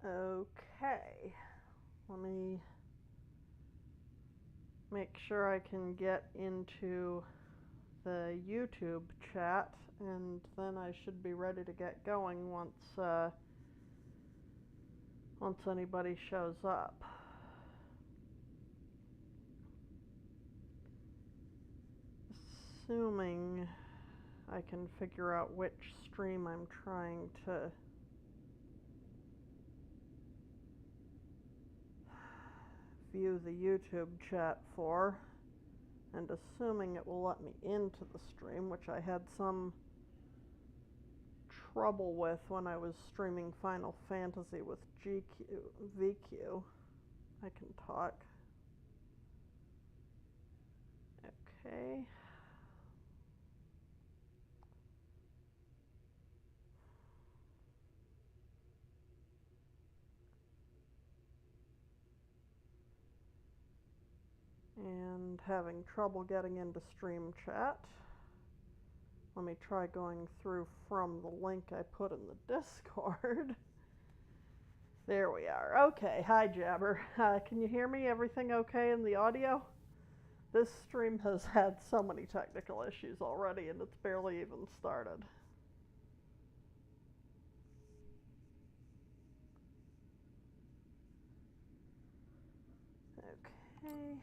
Okay, let me make sure I can get into the YouTube chat, and then I should be ready to get going once anybody shows up. Assuming I can figure out which stream I'm trying to view the YouTube chat for, and assuming it will let me into the stream, which I had some trouble with when I was streaming Final Fantasy with VQ. I can talk. Okay. And having trouble getting into stream chat. Let me try going through from the link I put in the Discord. There we are. Okay, hi Jabber. Can you hear me? Everything okay in the audio? This stream has had so many technical issues already, and it's barely even started. Okay.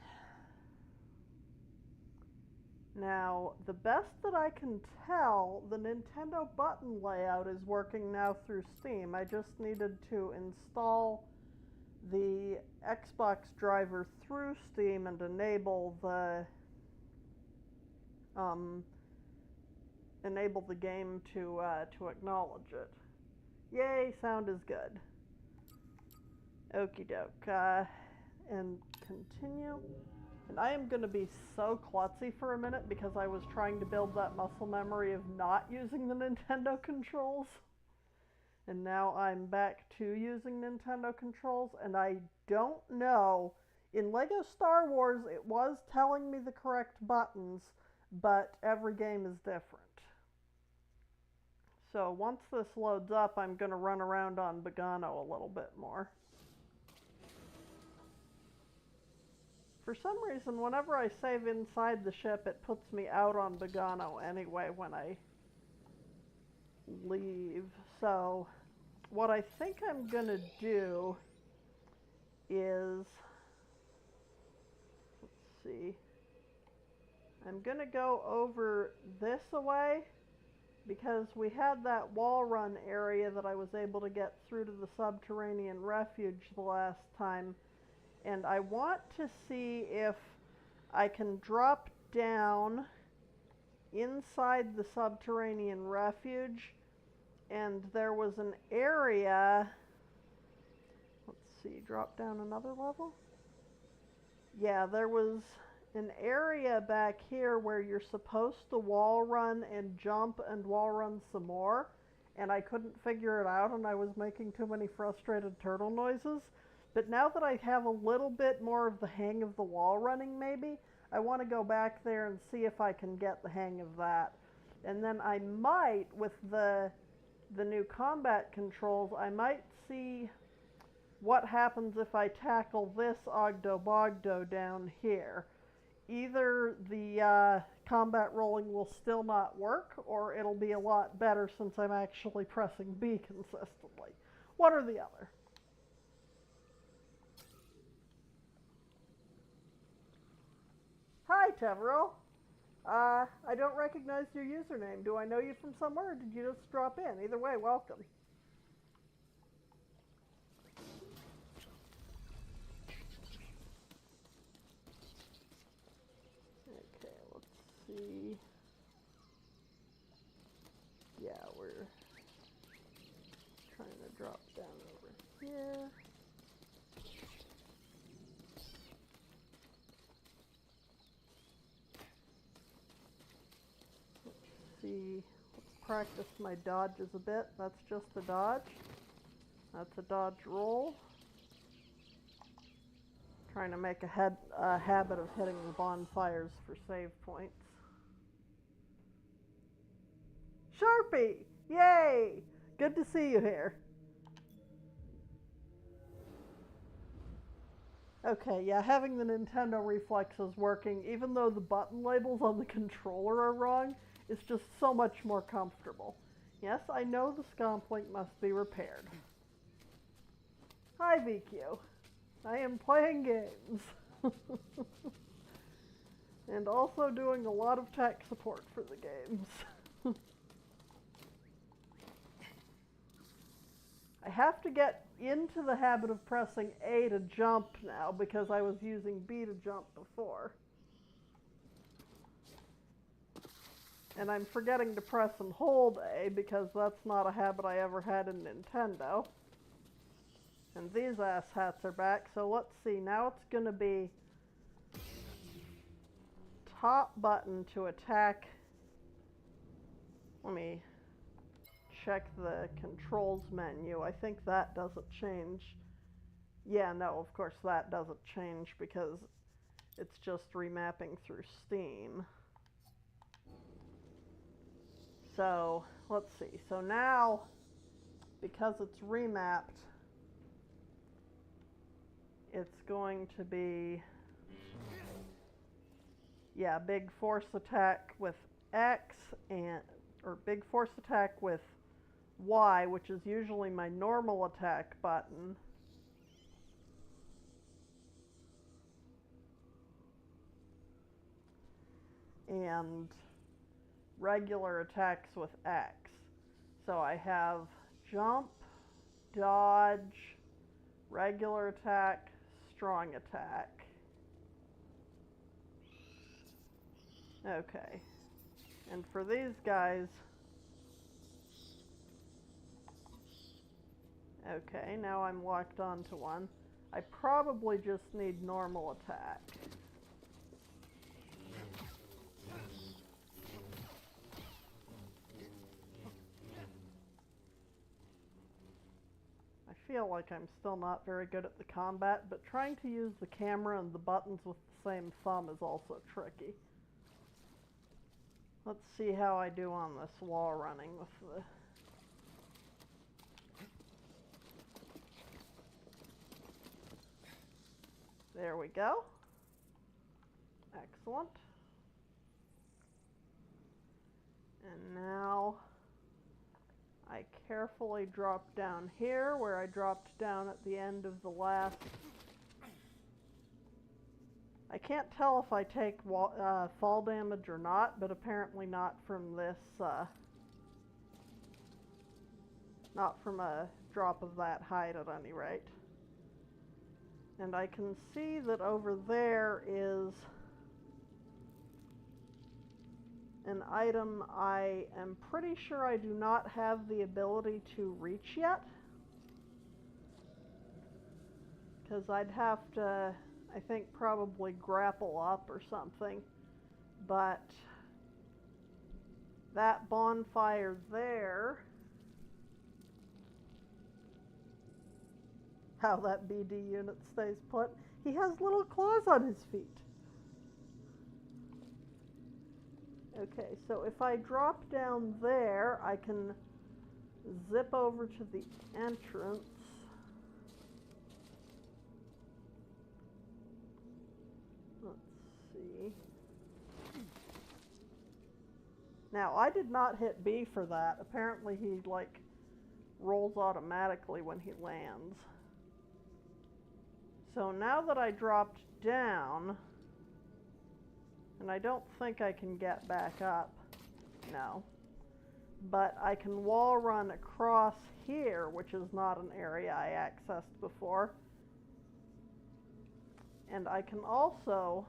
Now, the best that I can tell, the Nintendo button layout is working now through Steam. I just needed to install the Xbox driver through Steam and enable the game to acknowledge it. Yay, sound is good. Okie doke. And continue. And I am going to be so klutzy for a minute because I was trying to build that muscle memory of not using the Nintendo controls. And now I'm back to using Nintendo controls, and I don't know. In LEGO Star Wars, it was telling me the correct buttons, but every game is different. So once this loads up, I'm going to run around on Bogano a little bit more. For some reason, whenever I save inside the ship, it puts me out on Bogano anyway when I leave. So what I think I'm going to do is, let's see, I'm going to go over this away because we had that wall run area that I was able to get through to the subterranean refuge the last time, and I want to see if I can drop down inside the subterranean refuge, and there was an area, let's see, drop down another level? Yeah, there was an area back here where you're supposed to wall run and jump and wall run some more, and I couldn't figure it out, and I was making too many frustrated turtle noises. But now that I have a little bit more of the hang of the wall running, maybe, I want to go back there and see if I can get the hang of that. And then I might, with the new combat controls, I might see what happens if I tackle this Ogdo Bogdo down here. Either the combat rolling will still not work, or it'll be a lot better since I'm actually pressing B consistently. One or the other. Hi, Teveril. I don't recognize your username. Do I know you from somewhere, or did you just drop in? Either way, welcome. Okay, let's see. Yeah, we're trying to drop down over here. See, let's practice my dodges a bit. That's just a dodge. That's a dodge roll. Trying to make a habit of hitting the bonfires for save points. Sharpie! Yay! Good to see you here. Okay, yeah, having the Nintendo reflexes working, even though the button labels on the controller are wrong, is just so much more comfortable. Yes, I know the scomp link must be repaired. Hi, VQ. I am playing games. And also doing a lot of tech support for the games. I have to get into the habit of pressing A to jump now because I was using B to jump before. And I'm forgetting to press and hold A because that's not a habit I ever had in Nintendo. And these asshats are back, so let's see. Now it's going to be top button to attack. Let me check the controls menu. I think that doesn't change. Yeah, no, of course that doesn't change because it's just remapping through Steam. So, let's see. So now, because it's remapped, it's going to be, yeah, big force attack with X or big force attack with Y, which is usually my normal attack button. And regular attacks with X. So I have jump, dodge, regular attack, strong attack. Okay. And for these guys, okay, now I'm locked onto one. I probably just need normal attack. I feel like I'm still not very good at the combat, but trying to use the camera and the buttons with the same thumb is also tricky. Let's see how I do on this wall running with the... There we go. Excellent. And now I carefully drop down here where I dropped down at the end of the last... I can't tell if I take fall damage or not, but apparently not from this, not from a drop of that height at any rate. And I can see that over there is an item I am pretty sure I do not have the ability to reach yet. Because I'd have to, I think, probably grapple up or something. But that bonfire there, how that BD unit stays put, he has little claws on his feet. Okay, so if I drop down there, I can zip over to the entrance. Let's see. Now, I did not hit B for that. Apparently he, like, rolls automatically when he lands. So now that I dropped down, and I don't think I can get back up, no, but I can wall run across here, which is not an area I accessed before. And I can also,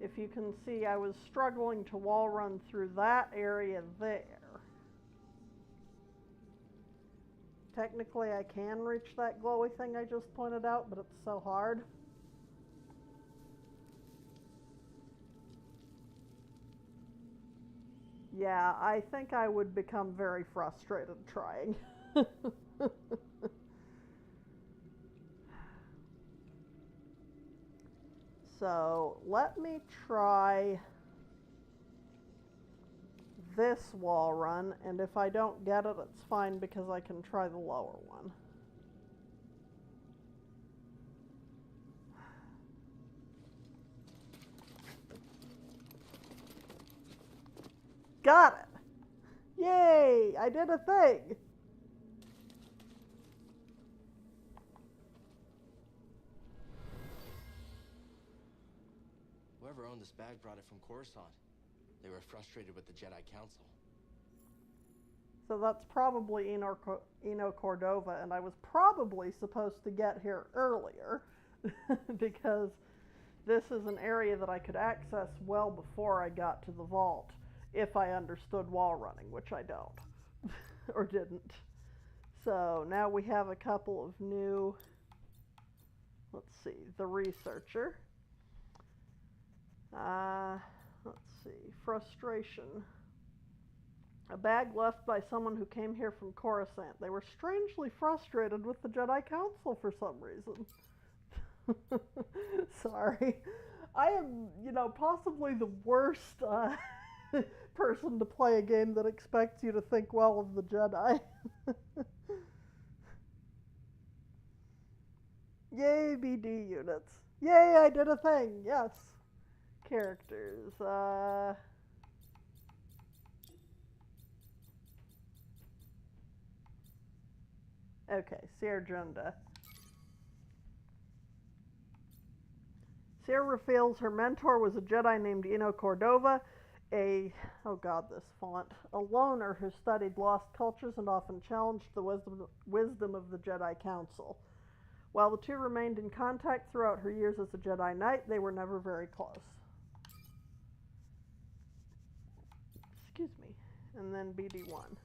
if you can see, I was struggling to wall run through that area there. Technically I can reach that glowy thing I just pointed out, but it's so hard. Yeah, I think I would become very frustrated trying. So, let me try this wall run, and if I don't get it, it's fine because I can try the lower one. Got it! Yay! I did a thing! Whoever owned this bag brought it from Coruscant. They were frustrated with the Jedi Council. So that's probably Eno Cordova, and I was probably supposed to get here earlier because this is an area that I could access well before I got to the vault if I understood wall running, which I don't or didn't. So now we have a couple of new, let's see, the researcher. Let's see, frustration. A bag left by someone who came here from Coruscant. They were strangely frustrated with the Jedi Council for some reason. Sorry. I am, possibly the worst person to play a game that expects you to think well of the Jedi. Yay, BD units. Yay, I did a thing. Yes. Characters. Okay, Sierra Junda. Sierra reveals her mentor was a Jedi named Eno Cordova, oh god, this font, a loner who studied lost cultures and often challenged the wisdom of the Jedi Council. While the two remained in contact throughout her years as a Jedi Knight, they were never very close. Excuse me. And then BD1.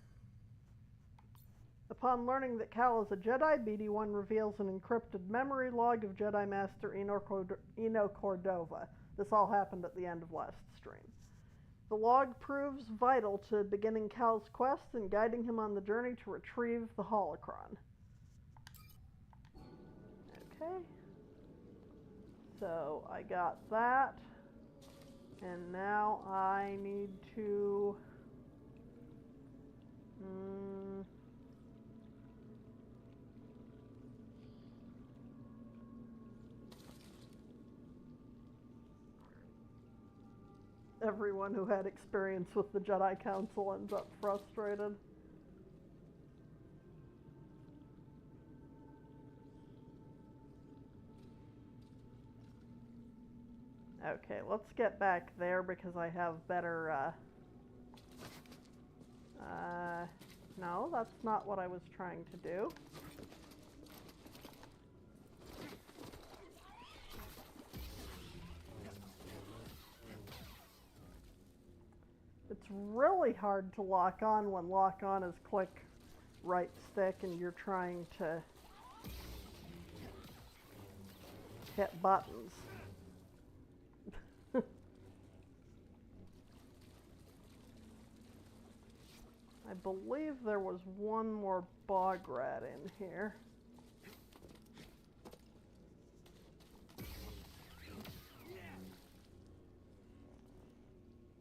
Upon learning that Cal is a Jedi, BD1 reveals an encrypted memory log of Jedi Master Eno Cordova. This all happened at the end of last stream. The log proves vital to beginning Cal's quest and guiding him on the journey to retrieve the holocron. Okay. So I got that. And now I need to... Everyone who had experience with the Jedi Council ends up frustrated. Okay, let's get back there because I have better, no, that's not what I was trying to do. It's really hard to lock on when lock on is click right stick and you're trying to hit buttons. I believe there was one more bog rat in here.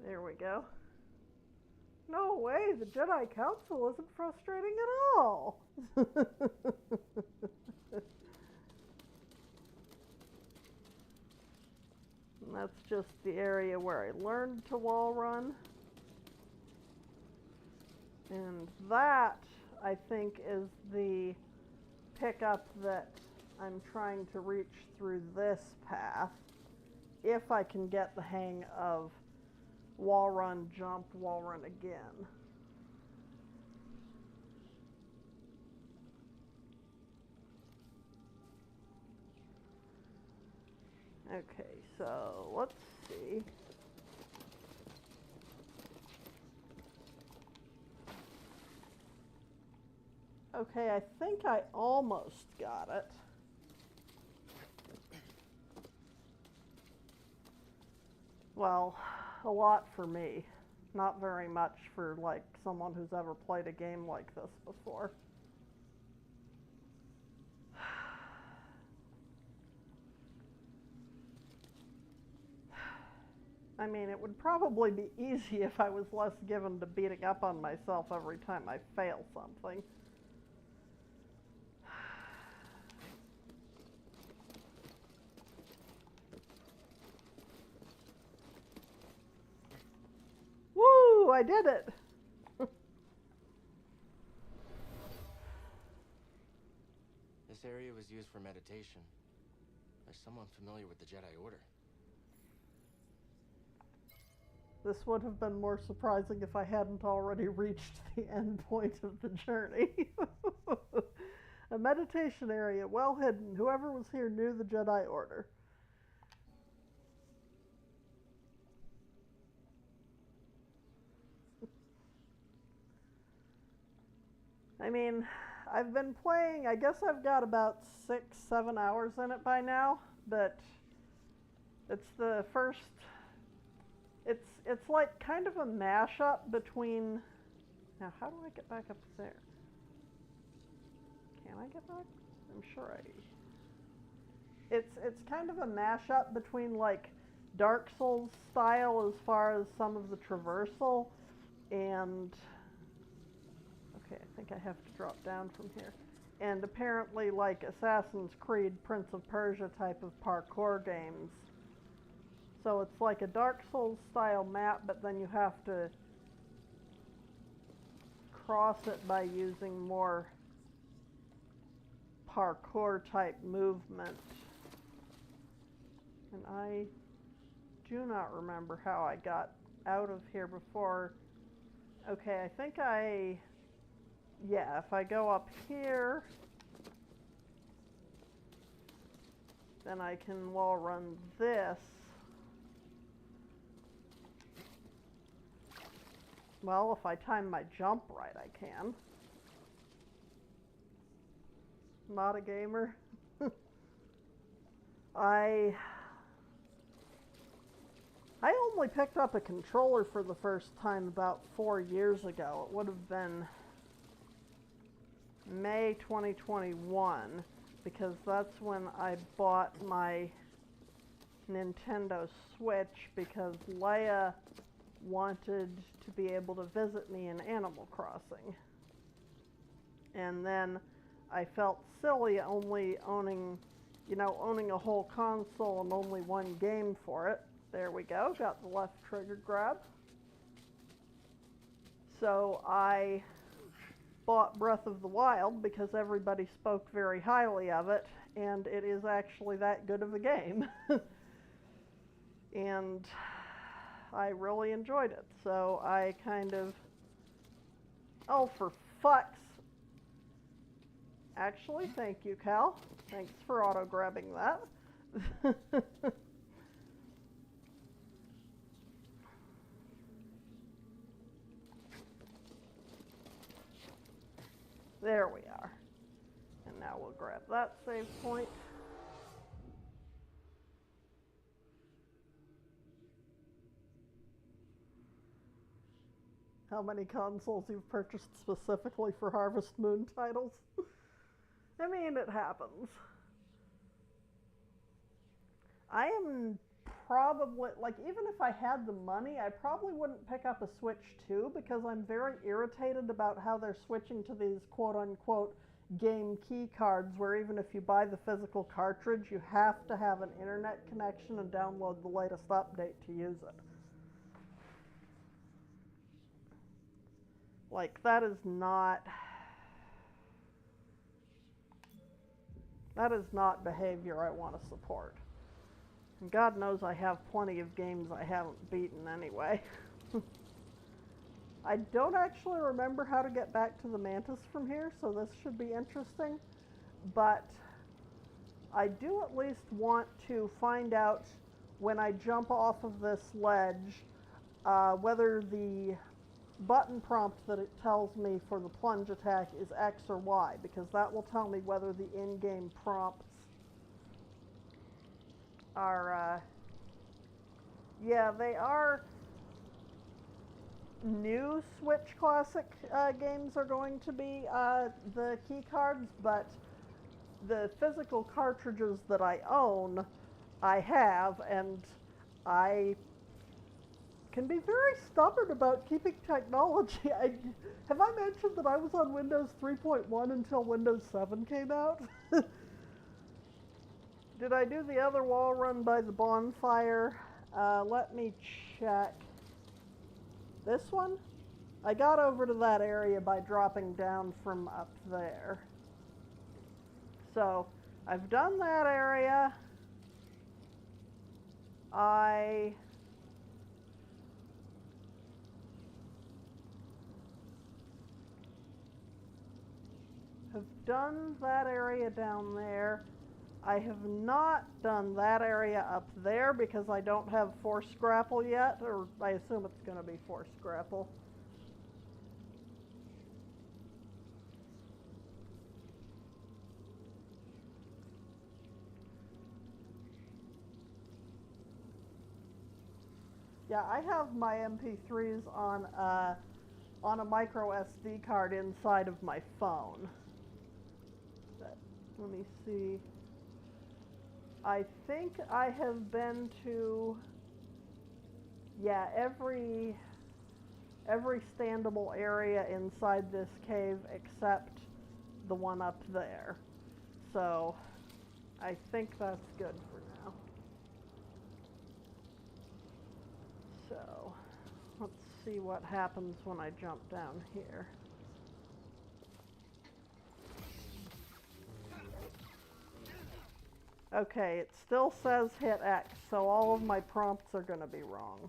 There we go. No way, the Jedi Council isn't frustrating at all. And that's just the area where I learned to wall run. And that, I think, is the pickup that I'm trying to reach through this path, if I can get the hang of wall run, jump, wall run again. Okay, so let's see. Okay, I think I almost got it. Well, a lot for me. Not very much for, like, someone who's ever played a game like this before. I mean, it would probably be easy if I was less given to beating up on myself every time I fail something. Woo! I did it. This area was used for meditation. There's someone familiar with the Jedi Order. This would have been more surprising if I hadn't already reached the end point of the journey. A meditation area, well hidden. Whoever was here knew the Jedi Order. I mean, I've been playing, I guess I've got about 6-7 hours in it by now, but it's the first, it's like kind of a mashup between, now how do I get back up there? Can I get back? I'm sure it's kind of a mashup between like Dark Souls style as far as some of the traversal and okay, I think I have to drop down from here. And apparently like Assassin's Creed, Prince of Persia type of parkour games. So it's like a Dark Souls style map, but then you have to cross it by using more parkour type movement. And I do not remember how I got out of here before. Okay, I think yeah, if I go up here, then I can wall run this. Well, if I time my jump right, I can. Not a gamer. I only picked up a controller for the first time about 4 years ago. It would have been May 2021, because that's when I bought my Nintendo Switch, because Leia wanted to be able to visit me in Animal Crossing. And then I felt silly only owning a whole console and only one game for it. There we go, got the left trigger grab. So I bought Breath of the Wild because everybody spoke very highly of it, and it is actually that good of a game. And I really enjoyed it. So I kind of, oh, for fuck's, actually, thank you, Cal. Thanks for auto-grabbing that. There we are. And now we'll grab that save point. How many consoles you've purchased specifically for Harvest Moon titles? I mean, it happens. I am probably, like, even if I had the money, I probably wouldn't pick up a Switch 2 because I'm very irritated about how they're switching to these quote-unquote game key cards, where even if you buy the physical cartridge, you have to have an internet connection and download the latest update to use it. Like, that is not behavior I want to support. And God knows I have plenty of games I haven't beaten anyway. I don't actually remember how to get back to the Mantis from here, so this should be interesting. But I do at least want to find out when I jump off of this ledge whether the button prompt that it tells me for the plunge attack is X or Y, because that will tell me whether the in-game prompts are, yeah, they are new Switch Classic games are going to be the key cards, but the physical cartridges that I own, I have, and I can be very stubborn about keeping technology. Have I mentioned that I was on Windows 3.1 until Windows 7 came out? Did I do the other wall run by the bonfire? Let me check. This one? I got over to that area by dropping down from up there. So, I've done that area. I have done that area down there. I have not done that area up there because I don't have force grapple yet, or I assume it's going to be force grapple. Yeah, I have my MP3s on a micro SD card inside of my phone. But, let me see. I think I have been to, yeah, every standable area inside this cave except the one up there. So, I think that's good for now. So, let's see what happens when I jump down here. Okay, it still says hit X, so all of my prompts are going to be wrong.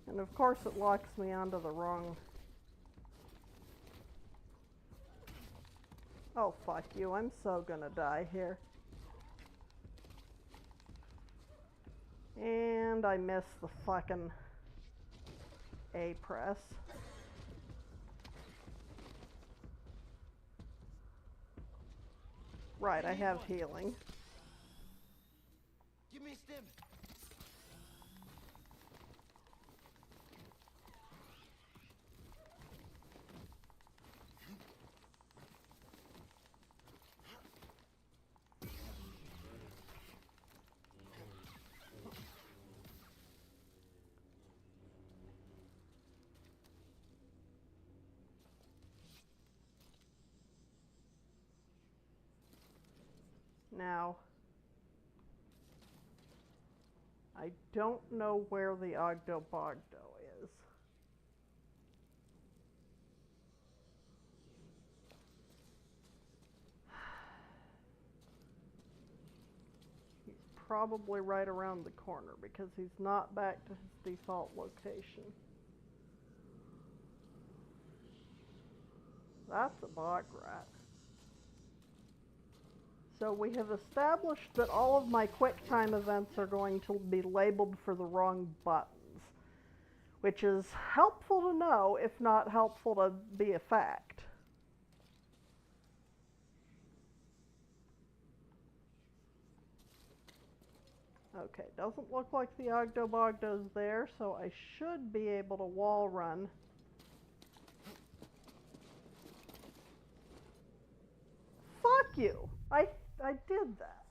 And of course it locks me onto the wrong... Oh, fuck you. I'm so gonna die here. And I missed the fucking A press. Right, I have healing. Give me a stim. Now, I don't know where the Ogdo Bogdo is. He's probably right around the corner because he's not back to his default location. That's a bog rat. So we have established that all of my QuickTime events are going to be labeled for the wrong buttons, which is helpful to know, if not helpful to be a fact. Okay, doesn't look like the Ogdo Bogdo's there, so I should be able to wall run. Fuck you! I did that.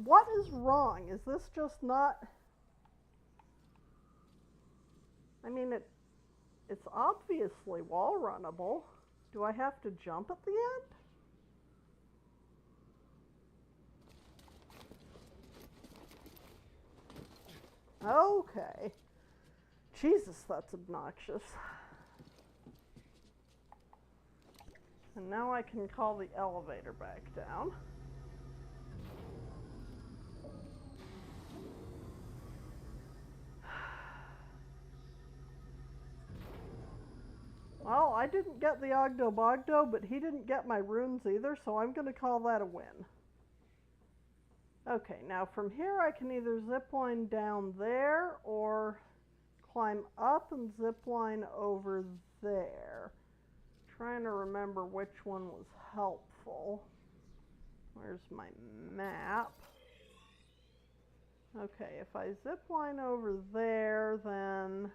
What is wrong? Is this just not... I mean, it's obviously wall runnable. Do I have to jump at the end? Okay. Jesus, that's obnoxious. And now I can call the elevator back down. Well, I didn't get the Ogdo Bogdo, but he didn't get my runes either, so I'm going to call that a win. Okay, now from here I can either zipline down there or climb up and zipline over there. Trying to remember which one was helpful. Where's my map? Okay, if I zipline over there, then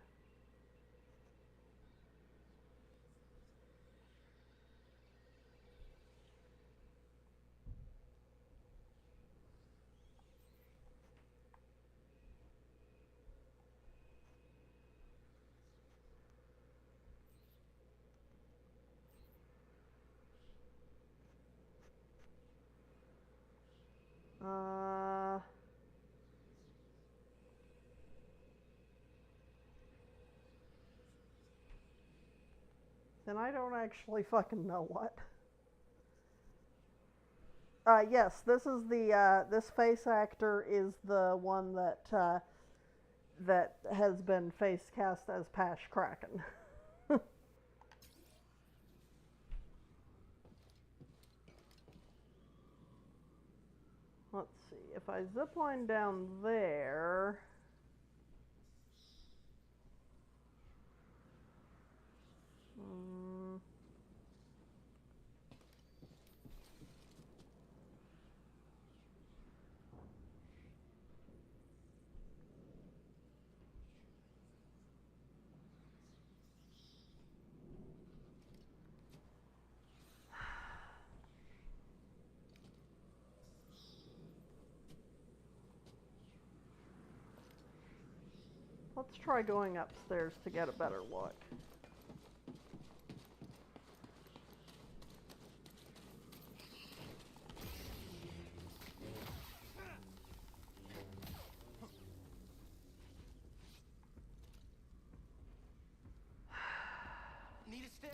And I don't actually fucking know what. Yes, this is the, this face actor is the one that, that has been face cast as Pash Kraken. Let's see, if I zipline down there... Let's try going upstairs to get a better look. Need a stim?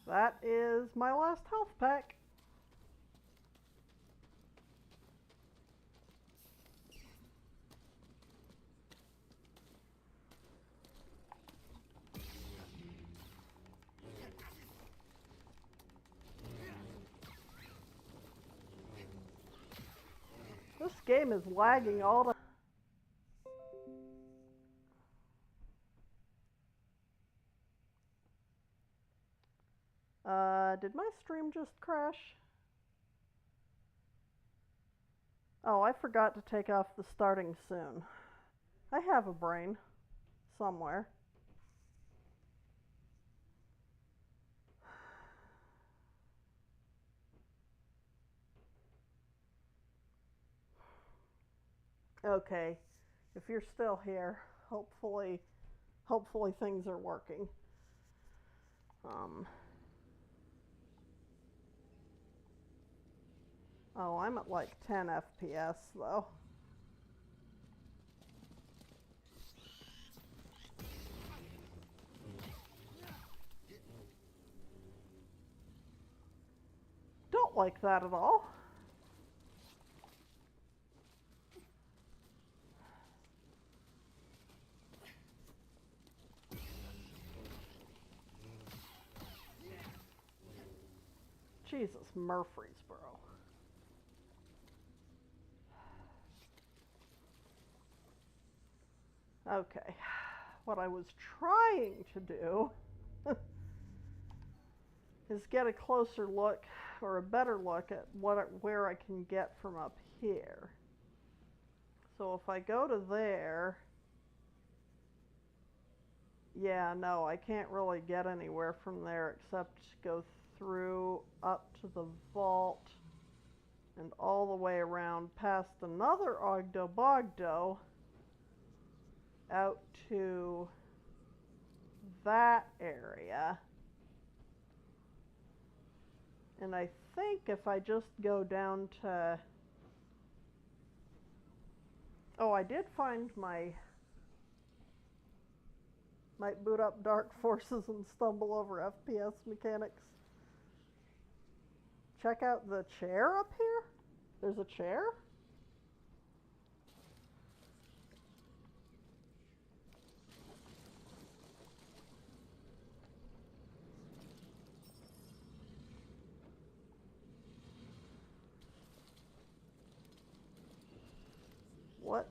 That is my last health pack. This game is lagging all the... Did my stream just crash? Oh, I forgot to take off the starting soon. I have a brain. Somewhere. Okay, if you're still here, hopefully things are working. Oh, I'm at like 10 FPS though. Don't like that at all. Jesus, Murfreesboro. Okay, what I was trying to do is get a closer look, or a better look at where I can get from up here. So if I go to there, yeah, no, I can't really get anywhere from there except go through up to the vault and all the way around past another Ogdo Bogdo out to that area. And I think if I just go down to... Oh, I did find might boot up Dark Forces and stumble over FPS mechanics. Check out the chair up here. There's a chair? What?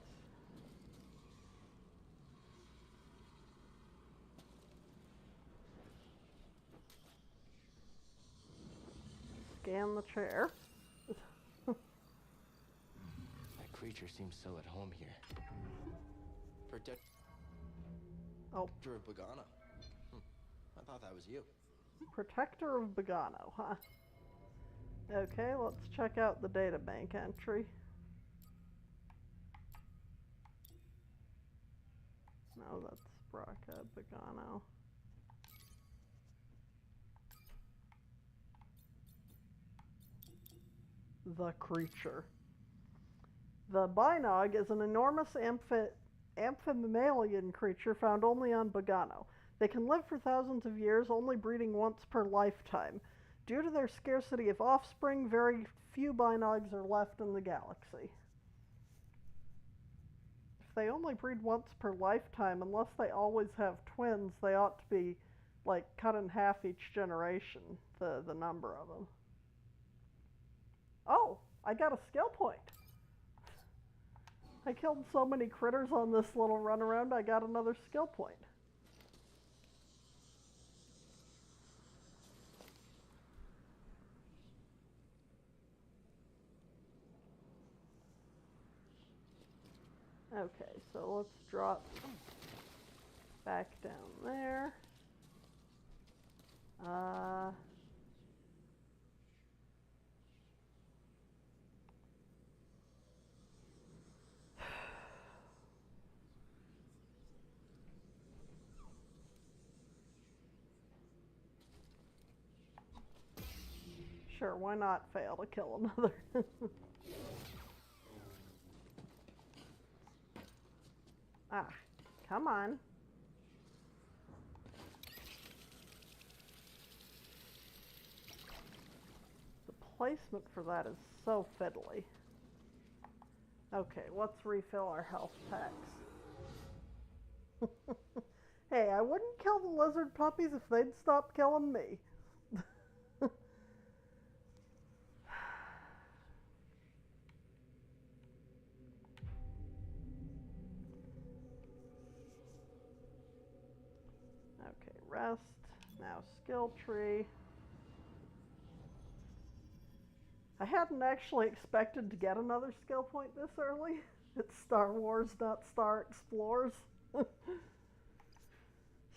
Scan the chair. That creature seems so at home here. Protector of Bogano. I thought that was you. Protector of Bogano, huh? Okay, let's check out the databank entry. No, that's Braca Bogano. The creature. The Binog is an enormous amphimammalian creature found only on Bogano. They can live for thousands of years, only breeding once per lifetime. Due to their scarcity of offspring, very few binogs are left in the galaxy. If they only breed once per lifetime, unless they always have twins, they ought to be, like, cut in half each generation, the number of them. Oh, I got a skill point. I killed so many critters on this little runaround, I got another skill point. Okay, so let's drop back down there. Sure, why not fail to kill another? Ah, come on. The placement for that is so fiddly. Okay, let's refill our health packs. Hey, I wouldn't kill the lizard puppies if they'd stop killing me. Okay, rest. Now skill tree. I hadn't actually expected to get another skill point this early. It's Star Wars, not Star Explorers.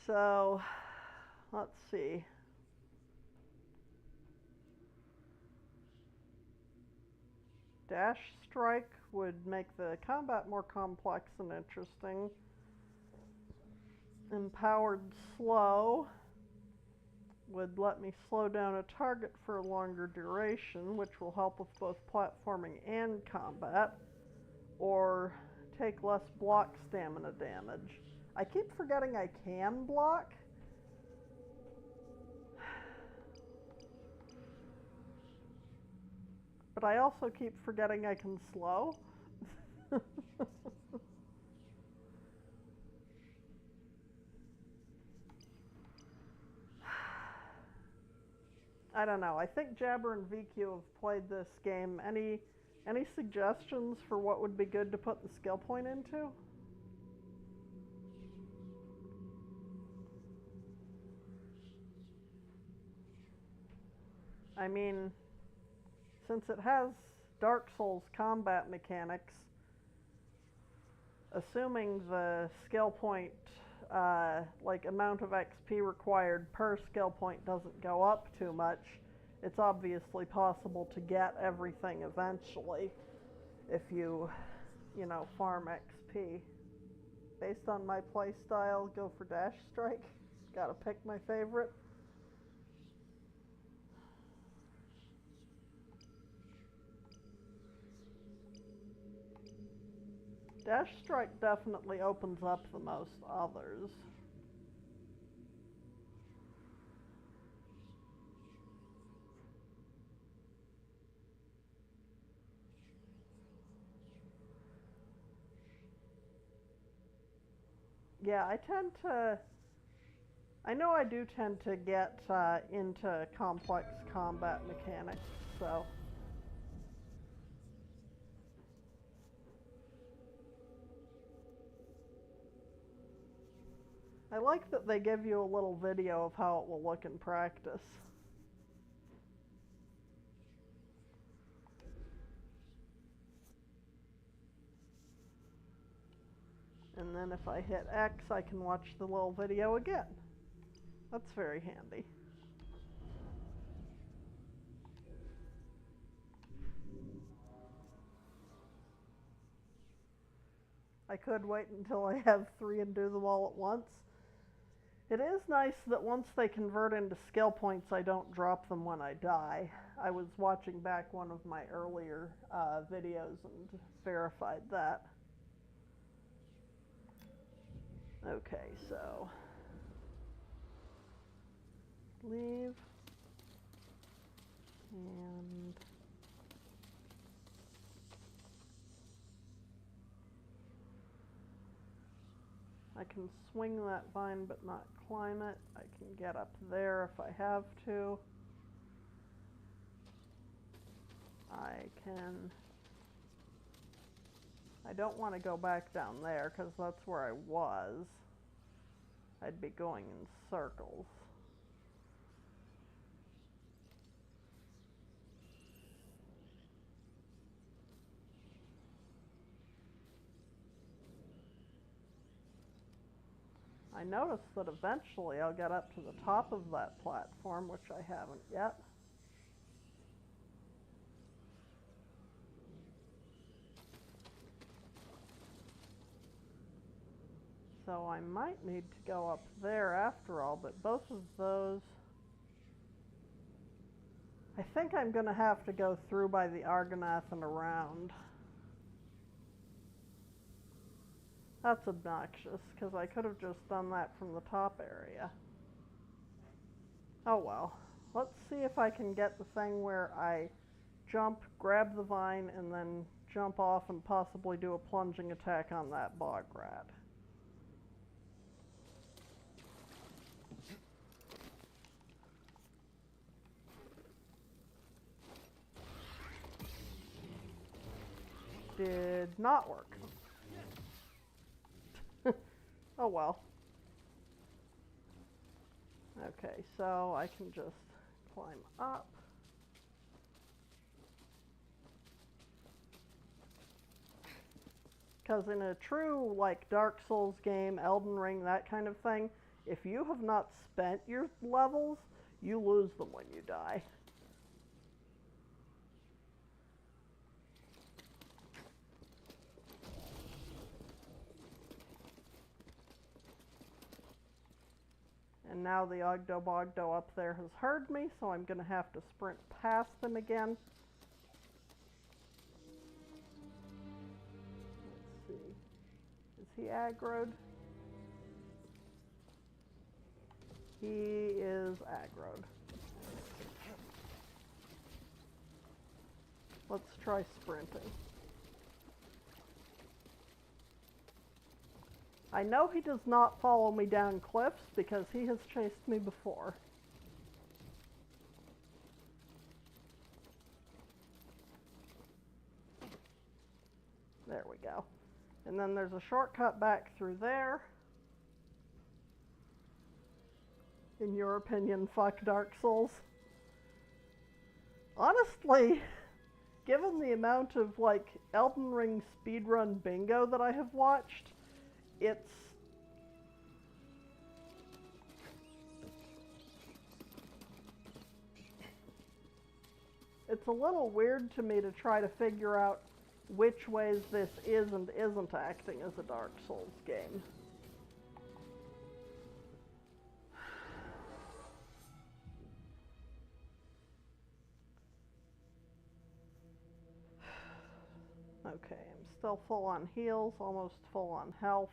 So, let's see. Dash Strike would make the combat more complex and interesting. Empowered Slow would let me slow down a target for a longer duration, which will help with both platforming and combat, or take less block stamina damage. I keep forgetting I can block. But I also keep forgetting I can slow. I don't know. I think Jabber and VQ have played this game. Any suggestions for what would be good to put the skill point into? I mean, since it has Dark Souls combat mechanics, assuming the skill point, like amount of XP required per skill point doesn't go up too much, it's obviously possible to get everything eventually if you farm XP. Based on my playstyle, go for Dash Strike. Gotta pick my favorite. Dash Strike definitely opens up the most others. Yeah, I know I do tend to get into complex combat mechanics, so. I like that they give you a little video of how it will look in practice. And then if I hit X, I can watch the little video again. That's very handy. I could wait until I have 3 and do them all at once. It is nice that once they convert into skill points, I don't drop them when I die. I was watching back one of my earlier videos and verified that. Okay, so leave. And I can swing that vine but not climb it. I can get up there if I have to. I don't want to go back down there because that's where I was. I'd be going in circles. I noticed that eventually I'll get up to the top of that platform, which I haven't yet. So I might need to go up there after all, but both of those... I think I'm going to have to go through by the Argonath and around. That's obnoxious, because I could have just done that from the top area. Oh well. Let's see if I can get the thing where I jump, grab the vine, and then jump off and possibly do a plunging attack on that bog rat. Did not work. Oh well. Okay, so I can just climb up. Because in a true, like, Dark Souls game, Elden Ring, that kind of thing, if you have not spent your levels, you lose them when you die. And now the Ogdo Bogdo up there has heard me, so I'm going to have to sprint past them again. Let's see. Is he aggroed? He is aggroed. Let's try sprinting. I know he does not follow me down cliffs because he has chased me before. There we go. And then there's a shortcut back through there. In your opinion, fuck Dark Souls. Honestly, given the amount of, like, Elden Ring speedrun bingo that I have watched, it's a little weird to me to try to figure out which ways this is and isn't acting as a Dark Souls game. Okay, I'm still full on heals, almost full on health.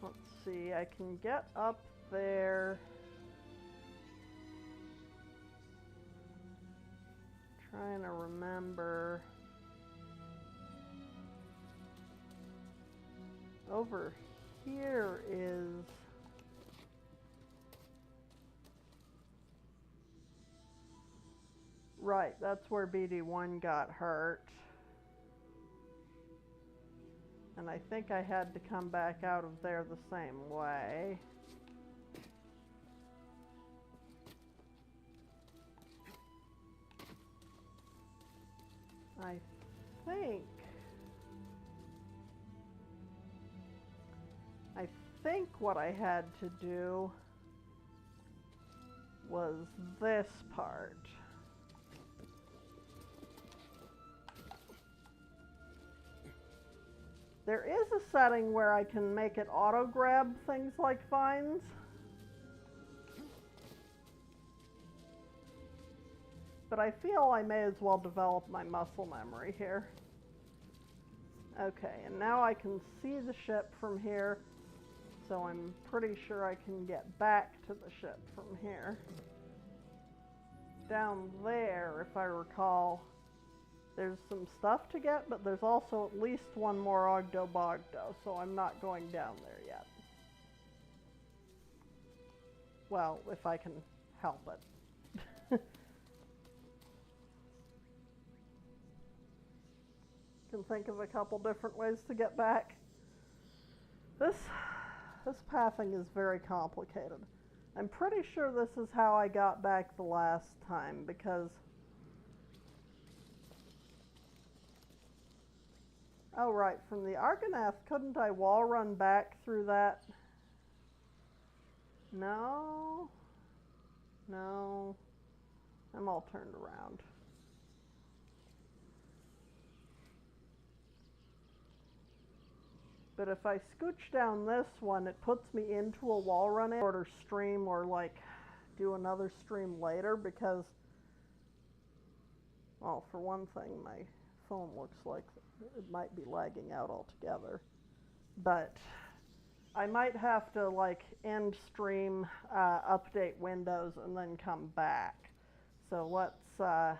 Let's see, I can get up there. Trying to remember. Over here is... Right, that's where BD1 got hurt. And I think I had to come back out of there the same way. I think what I had to do was this part. There is a setting where I can make it auto-grab things like vines. But I feel I may as well develop my muscle memory here. Okay, and now I can see the ship from here, so I'm pretty sure I can get back to the ship from here. Down there, if I recall, there's some stuff to get, but there's also at least one more Ogdo Bogdo, so I'm not going down there yet. Well, if I can help it. Can think of a couple different ways to get back. This pathing is very complicated. I'm pretty sure this is how I got back the last time, because... Oh, right, from the Argonath, couldn't I wall run back through that? No. No. I'm all turned around. But if I scooch down this one, it puts me into a wall run order stream, or like do another stream later, because, well, for one thing, my phone looks like it might be lagging out altogether. But I might have to like end stream, update Windows, and then come back. So let's at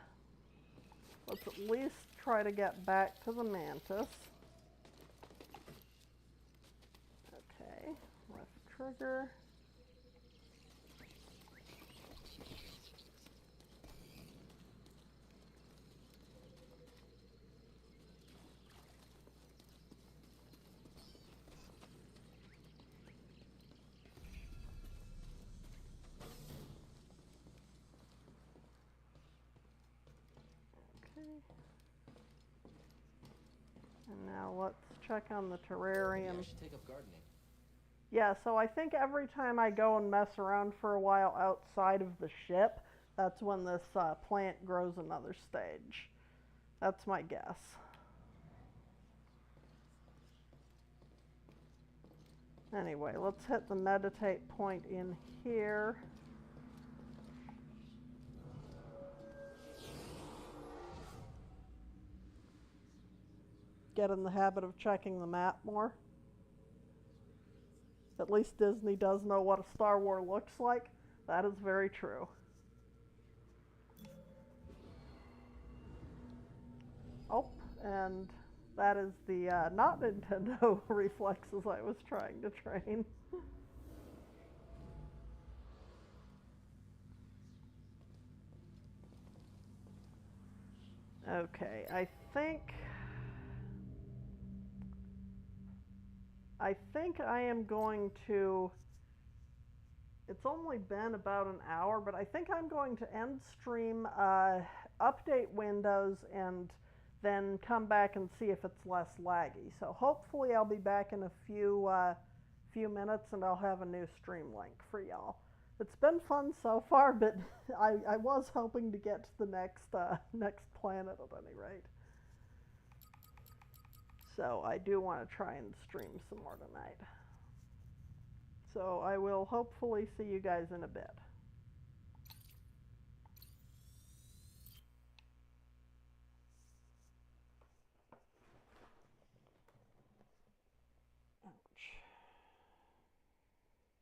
least try to get back to the Mantis. Okay, left trigger. And now let's check on the terrarium. Maybe I should take up gardening. Yeah, so I think every time I go and mess around for a while outside of the ship, that's when this plant grows another stage. That's my guess. Anyway, let's hit the meditate point in here. Get in the habit of checking the map more. At least Disney does know what a Star Wars looks like. That is very true. Oh, and that is the not Nintendo reflexes I was trying to train. Okay, I think I am going to, it's only been about an hour, but I think I'm going to end stream, update Windows, and then come back and see if it's less laggy. So hopefully I'll be back in a few minutes, and I'll have a new stream link for y'all. It's been fun so far, but I was hoping to get to the next planet at any rate. So I do want to try and stream some more tonight. So I will hopefully see you guys in a bit. Ouch.